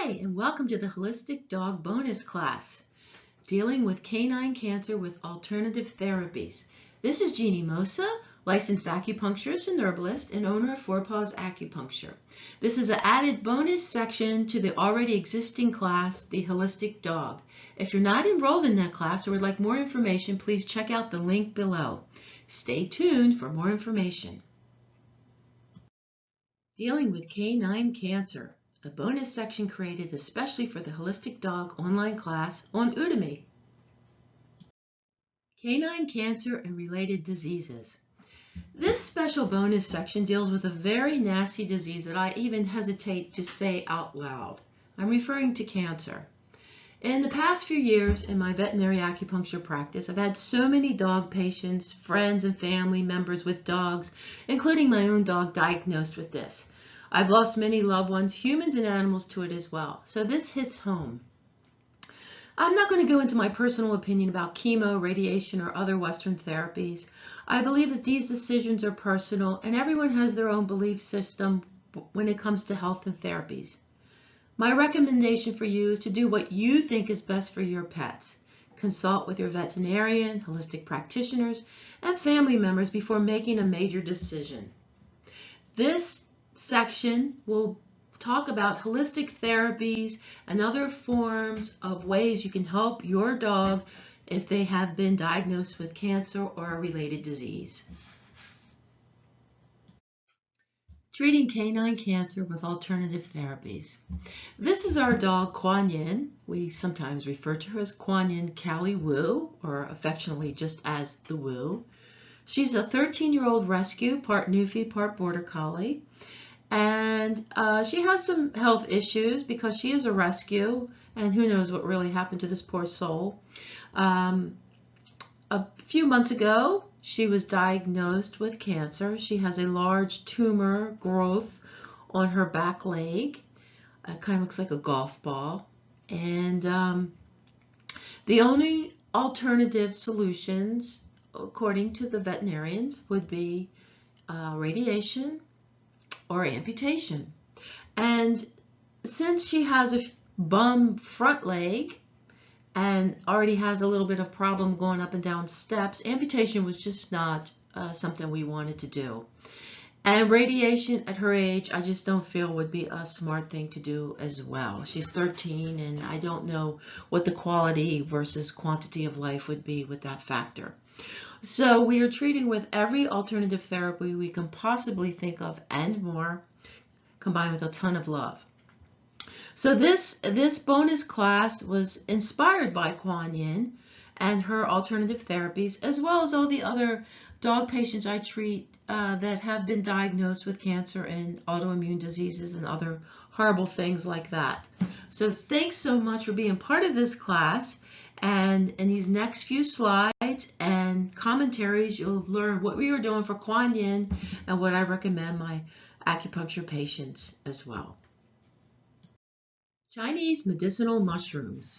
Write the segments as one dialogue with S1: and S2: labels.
S1: Hi, and welcome to the Holistic Dog Bonus class, dealing with canine cancer with alternative therapies. This is Jeannie Mosa, licensed acupuncturist and herbalist and owner of Four Paws Acupuncture. This is an added bonus section to the already existing class, the Holistic Dog. If you're not enrolled in that class or would like more information, please check out the link below. Stay tuned for more information. Dealing with canine cancer, a bonus section created especially for the Holistic Dog online class on Udemy. Canine cancer and related diseases. This special bonus section deals with a very nasty disease that I even hesitate to say out loud. I'm referring to cancer. In the past few years in my veterinary acupuncture practice, I've had so many dog patients, friends, and family members with dogs, including my own dog diagnosed with this. I've lost many loved ones, humans and animals, to it as well. So this hits home. I'm not going to go into my personal opinion about chemo, radiation, or other Western therapies. I believe that these decisions are personal and everyone has their own belief system when it comes to health and therapies. My recommendation for you is to do what you think is best for your pets. Consult with your veterinarian, holistic practitioners, and family members before making a major decision. This section will talk about holistic therapies and other forms of ways you can help your dog if they have been diagnosed with cancer or a related disease. Treating canine cancer with alternative therapies. This is our dog Kuan Yin. We sometimes refer to her as Kuan Yin Callie Wu, or affectionately just as the Wu. She's a 13-year-old rescue, part Newfie, part Border Collie. And she has some health issues because she is a rescue, and who knows what really happened to this poor soul. A few months ago, she was diagnosed with cancer. She has a large tumor growth on her back leg. It kind of looks like a golf ball. And the only alternative solutions, according to the veterinarians, would be radiation or amputation. And since she has a bum front leg and already has a little bit of problem going up and down steps, amputation was just not something we wanted to do. And radiation at her age, I just don't feel would be a smart thing to do as well. She's 13 and I don't know what the quality versus quantity of life would be with that factor. So we are treating with every alternative therapy we can possibly think of and more, combined with a ton of love. So this bonus class was inspired by Kuan Yin and her alternative therapies, as well as all the other dog patients I treat that have been diagnosed with cancer and autoimmune diseases and other horrible things like that. So thanks so much for being part of this class. And in these next few slides and commentaries, you'll learn what we were doing for Kuan Yin and what I recommend my acupuncture patients as well. Chinese medicinal mushrooms.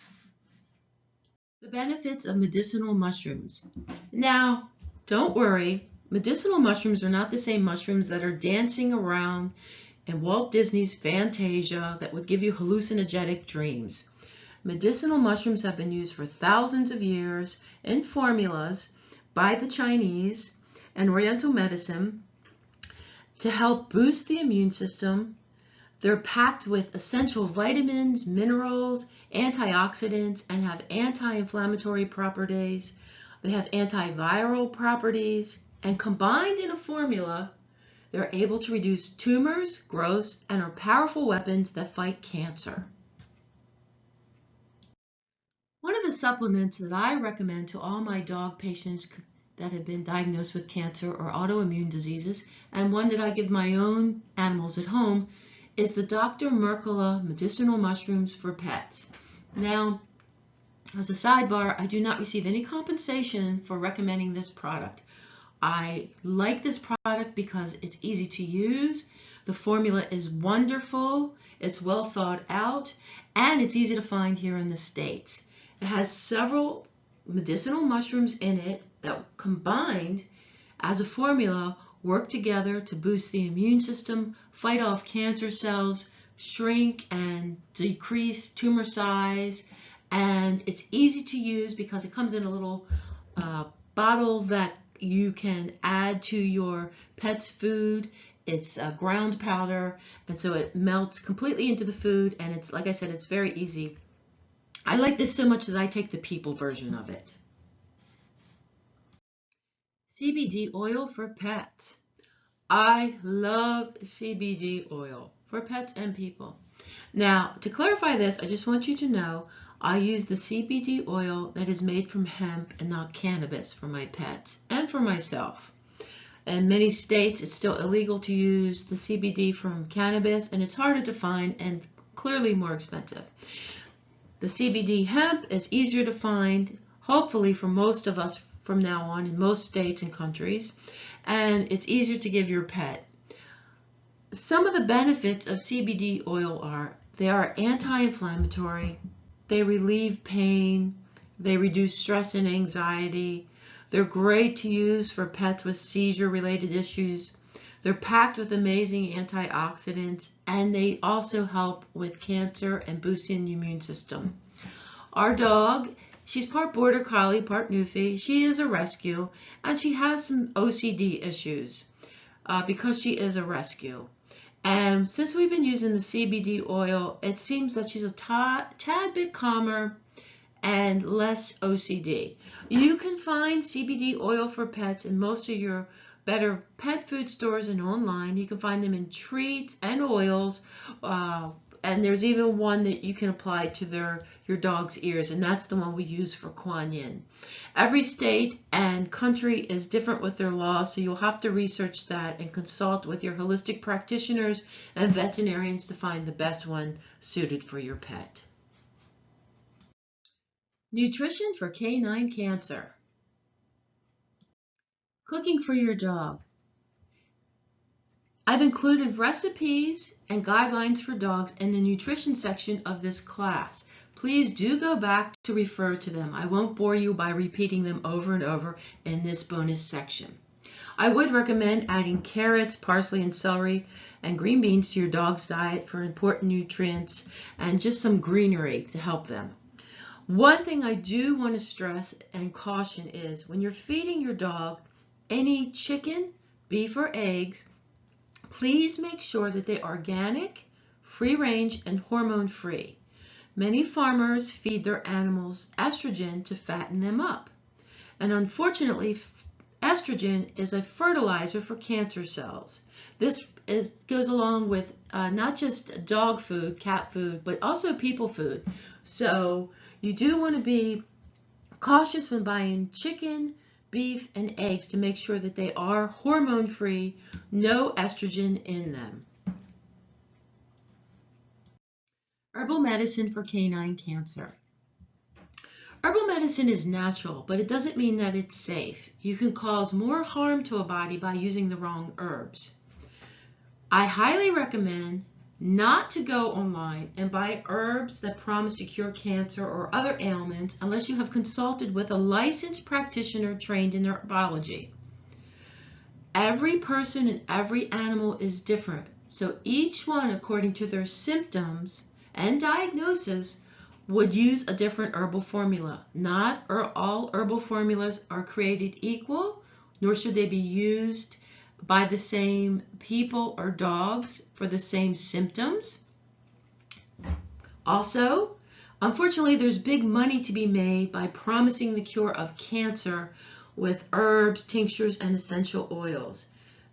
S1: The benefits of medicinal mushrooms. Now, don't worry, medicinal mushrooms are not the same mushrooms that are dancing around in Walt Disney's Fantasia that would give you hallucinogenic dreams. Medicinal mushrooms have been used for thousands of years in formulas by the Chinese and Oriental medicine to help boost the immune system. They're packed with essential vitamins, minerals, antioxidants, and have anti-inflammatory properties. They have antiviral properties, and combined in a formula, they're able to reduce tumors, growths, and are powerful weapons that fight cancer. One of the supplements that I recommend to all my dog patients that have been diagnosed with cancer or autoimmune diseases, and one that I give my own animals at home, is the Dr. Mercola Medicinal Mushrooms for Pets. Now, as a sidebar, I do not receive any compensation for recommending this product. I like this product because it's easy to use, the formula is wonderful, it's well thought out, and it's easy to find here in the States. It has several medicinal mushrooms in it that combined as a formula work together to boost the immune system, fight off cancer cells, shrink and decrease tumor size, and it's easy to use because it comes in a little bottle that you can add to your pet's food. It's a ground powder, and so it melts completely into the food, and it's, like I said, it's very easy. I like this so much that I take the people version of it. CBD oil for pets. I love CBD oil for pets and people. Now, to clarify this, I just want you to know I use the CBD oil that is made from hemp and not cannabis for my pets and for myself. In many states, it's still illegal to use the CBD from cannabis, and it's harder to find and clearly more expensive. The CBD hemp is easier to find, hopefully for most of us from now on in most states and countries, and it's easier to give your pet. Some of the benefits of CBD oil are they are anti-inflammatory, they relieve pain, they reduce stress and anxiety, they're great to use for pets with seizure-related issues, they're packed with amazing antioxidants, and they also help with cancer and boosting the immune system. Our dog, she's part Border Collie, part Newfie. She is a rescue, and she has some OCD issues because she is a rescue. And since we've been using the CBD oil, it seems that she's a tad bit calmer and less OCD. You can find CBD oil for pets in most of your better pet food stores and online. You can find them in treats and oils, and there's even one that you can apply to your dog's ears, and that's the one we use for Kuan Yin. Every state and country is different with their laws, so you'll have to research that and consult with your holistic practitioners and veterinarians to find the best one suited for your pet. Nutrition for canine cancer. Cooking for your dog. I've included recipes and guidelines for dogs in the nutrition section of this class. Please do go back to refer to them. I won't bore you by repeating them over and over in this bonus section. I would recommend adding carrots, parsley, and celery and green beans to your dog's diet for important nutrients and just some greenery to help them. One thing I do want to stress and caution is when you're feeding your dog any chicken, beef, or eggs, please make sure that they're organic, free-range, and hormone-free. Many farmers feed their animals estrogen to fatten them up. And unfortunately, estrogen is a fertilizer for cancer cells. This goes along with not just dog food, cat food, but also people food. So you do want to be cautious when buying chicken, beef, and eggs to make sure that they are hormone-free, no estrogen in them. Herbal medicine for canine cancer. Herbal medicine is natural, but it doesn't mean that it's safe. You can cause more harm to a body by using the wrong herbs. I highly recommend not to go online and buy herbs that promise to cure cancer or other ailments unless you have consulted with a licensed practitioner trained in herbology. Every person and every animal is different, so each one, according to their symptoms and diagnosis, would use a different herbal formula. Not all herbal formulas are created equal, nor should they be used by the same people or dogs for the same symptoms. Also, unfortunately, there's big money to be made by promising the cure of cancer with herbs, tinctures, and essential oils.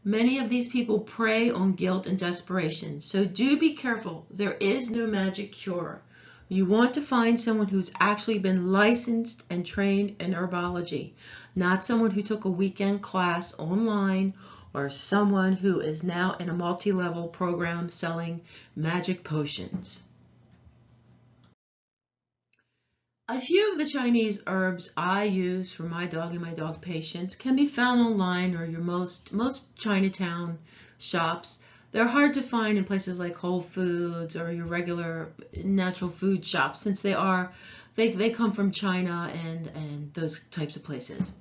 S1: Many of these people prey on guilt and desperation, so do be careful. There is no magic cure. You want to find someone who's actually been licensed and trained in herbology, not someone who took a weekend class online or someone who is now in a multi-level program selling magic potions. A few of the Chinese herbs I use for my dog and my dog patients can be found online or your most Chinatown shops. They're hard to find in places like Whole Foods or your regular natural food shops since they come from China and those types of places.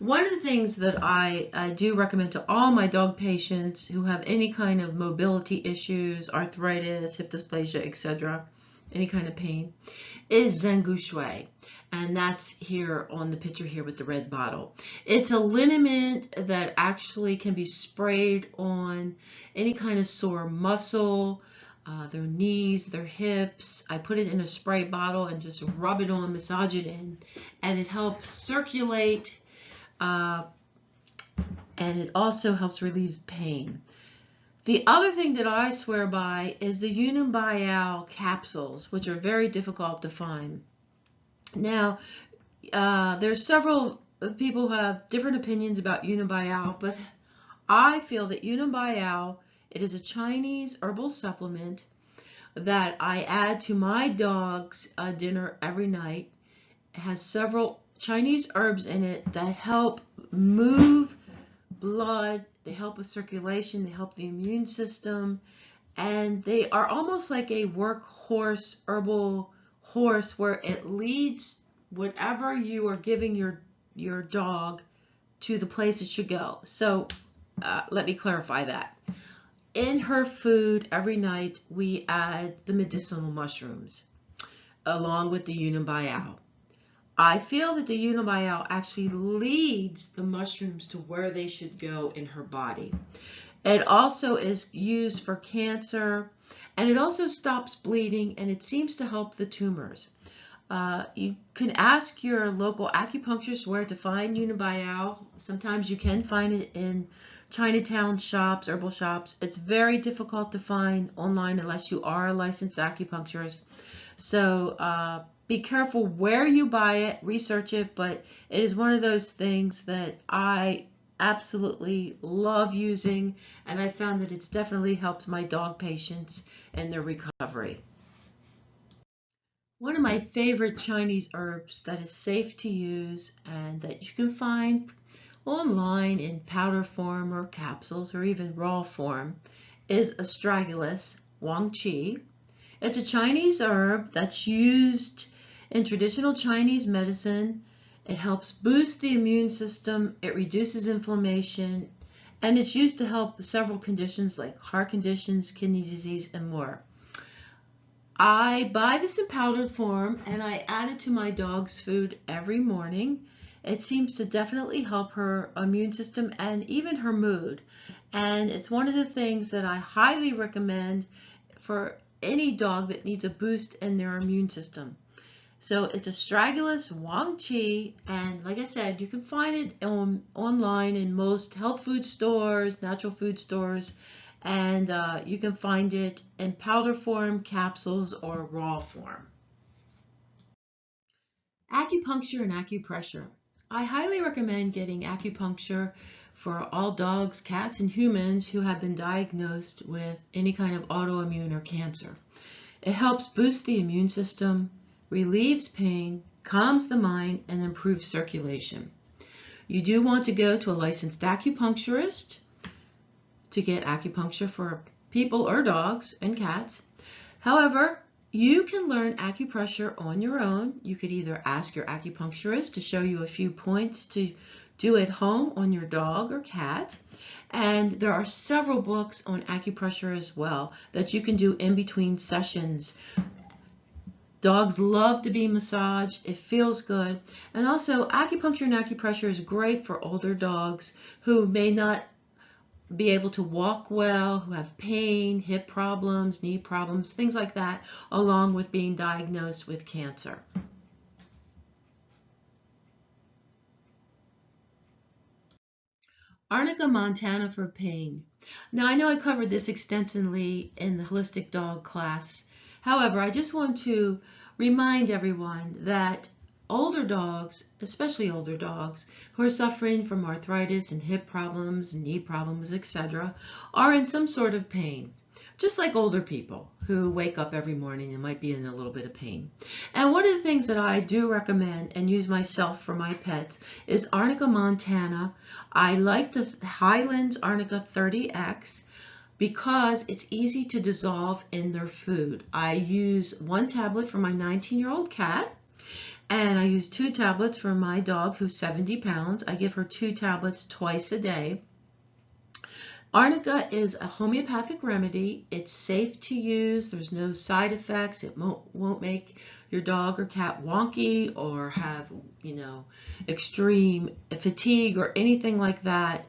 S1: One of the things that I do recommend to all my dog patients who have any kind of mobility issues, arthritis, hip dysplasia, etc., any kind of pain, is Zengou Shui. And that's here on the picture here with the red bottle. It's a liniment that actually can be sprayed on any kind of sore muscle, their knees, their hips. I put it in a spray bottle and just rub it on, massage it in, and it helps circulate, and it also helps relieve pain. The other thing that I swear by is the Yunnan Baiyao capsules, which are very difficult to find. Now, there's several people who have different opinions about Yunnan Baiyao, but I feel that Yunnan Baiyao, it is a Chinese herbal supplement that I add to my dog's dinner every night. It has several Chinese herbs in it that help move blood, they help with circulation, they help the immune system, and they are almost like a workhorse herbal horse where it leads whatever you are giving your dog to the place it should go. So let me clarify that. In her food every night we add the medicinal mushrooms along with the Yunnan Baiyao. I feel that the Yunnan Baiyao actually leads the mushrooms to where they should go in her body. It also is used for cancer, and it also stops bleeding, and it seems to help the tumors. You can ask your local acupuncturist where to find Yunnan Baiyao. Sometimes you can find it in Chinatown shops, herbal shops. It's very difficult to find online unless you are a licensed acupuncturist. So be careful where you buy it, research it, but it is one of those things that I absolutely love using, and I found that it's definitely helped my dog patients in their recovery. One of my favorite Chinese herbs that is safe to use and that you can find online in powder form or capsules or even raw form is Astragalus guangqi. It's a Chinese herb that's used in traditional Chinese medicine. It helps boost the immune system, it reduces inflammation, and it's used to help several conditions like heart conditions, kidney disease, and more. I buy this in powdered form and I add it to my dog's food every morning. It seems to definitely help her immune system and even her mood. And it's one of the things that I highly recommend for any dog that needs a boost in their immune system. So it's Astragalus guangqi, and like I said, you can find it online in most health food stores, natural food stores, and you can find it in powder form, capsules, or raw form. Acupuncture and acupressure. I highly recommend getting acupuncture for all dogs, cats, and humans who have been diagnosed with any kind of autoimmune or cancer. It helps boost the immune system, relieves pain, calms the mind, and improves circulation. You do want to go to a licensed acupuncturist to get acupuncture for people or dogs and cats. However, you can learn acupressure on your own. You could either ask your acupuncturist to show you a few points to do at home on your dog or cat. And there are several books on acupressure as well that you can do in between sessions. Dogs love to be massaged. It feels good. And also, acupuncture and acupressure is great for older dogs who may not be able to walk well, who have pain, hip problems, knee problems, things like that, along with being diagnosed with cancer. Arnica montana for pain. Now, I know I covered this extensively in the holistic dog class. However, I just want to remind everyone that older dogs, especially older dogs, who are suffering from arthritis and hip problems, knee problems, etc., are in some sort of pain. Just like older people who wake up every morning and might be in a little bit of pain. And one of the things that I do recommend and use myself for my pets is Arnica montana. I like the Highlands Arnica 30X because it's easy to dissolve in their food. I use one tablet for my 19-year-old cat, And I use 2 tablets for my dog who's 70 pounds. I give her 2 tablets twice a day. Arnica is a homeopathic remedy. It's safe to use. There's no side effects. It won't make your dog or cat wonky or have, extreme fatigue or anything like that.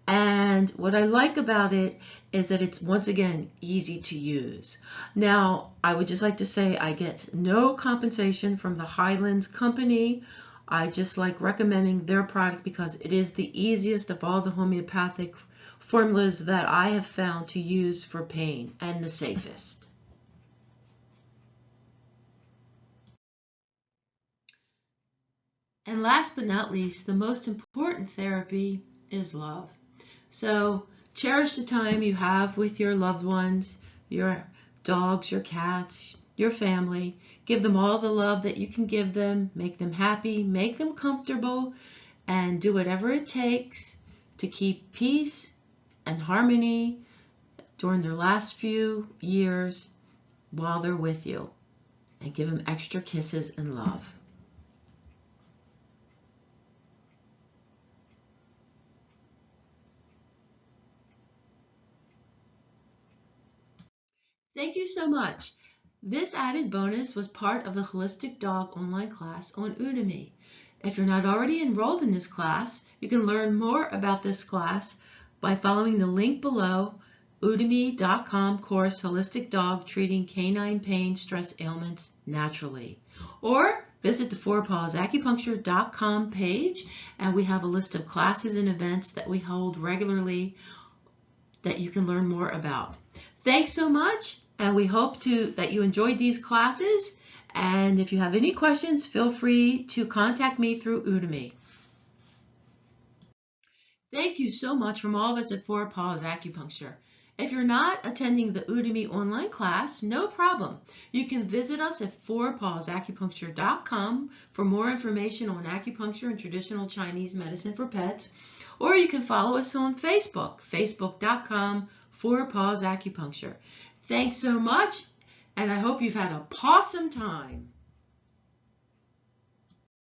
S1: And what I like about it is that it's, once again, easy to use. Now, I would just like to say I get no compensation from the Highlands Company. I just like recommending their product because it is the easiest of all the homeopathic formulas that I have found to use for pain, and the safest. And last but not least, the most important therapy is love. So cherish the time you have with your loved ones, your dogs, your cats, your family. Give them all the love that you can give them. Make them happy, make them comfortable, and do whatever it takes to keep peace and harmony during their last few years while they're with you. And give them extra kisses and love. Thank you so much. This added bonus was part of the Holistic Dog online class on Udemy. If you're not already enrolled in this class, you can learn more about this class by following the link below, udemy.com course Holistic Dog Treating Canine Pain Stress Ailments Naturally. Or visit the 4pawsacupuncture.com page, and we have a list of classes and events that we hold regularly that you can learn more about. Thanks so much, and we hope that you enjoyed these classes. And if you have any questions, feel free to contact me through Udemy. Thank you so much from all of us at 4 Paws Acupuncture. If you're not attending the Udemy online class, no problem. You can visit us at 4pawsacupuncture.com for more information on acupuncture and traditional Chinese medicine for pets, or you can follow us on Facebook, facebook.com 4 Paws Acupuncture. Thanks so much, and I hope you've had a pawsome time.